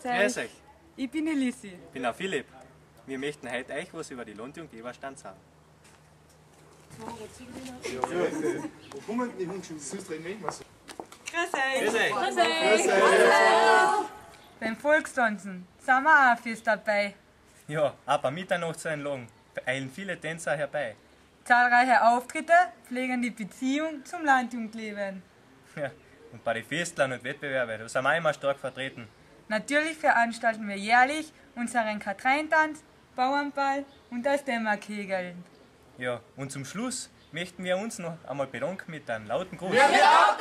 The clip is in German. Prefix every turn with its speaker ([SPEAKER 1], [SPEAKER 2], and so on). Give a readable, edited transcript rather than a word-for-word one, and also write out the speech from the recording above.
[SPEAKER 1] Grüß euch.
[SPEAKER 2] Ich bin Elisi.
[SPEAKER 1] Ich bin auch Philipp. Wir möchten heute euch was über die Landjugend Eberstein sagen.
[SPEAKER 3] Wo kommen die Hunde? Sonst reden wir immer so.
[SPEAKER 2] Grüß euch.
[SPEAKER 1] Grüß euch.
[SPEAKER 2] Beim Volkstanzen sind wir auch fest dabei.
[SPEAKER 1] Ja, auch bei Mitternachtseinlagen eilen viele Tänzer herbei.
[SPEAKER 2] Zahlreiche Auftritte pflegen die Beziehung zum Landjugendleben.
[SPEAKER 1] Ja, und bei den Festlern und Wettbewerben, da sind wir immer stark vertreten.
[SPEAKER 2] Natürlich veranstalten wir jährlich unseren Katreintanz, Bauernball und das Dämmerkegeln.
[SPEAKER 1] Ja, und zum Schluss möchten wir uns noch einmal bedanken mit einem lauten Gruß.
[SPEAKER 4] Wir wird auch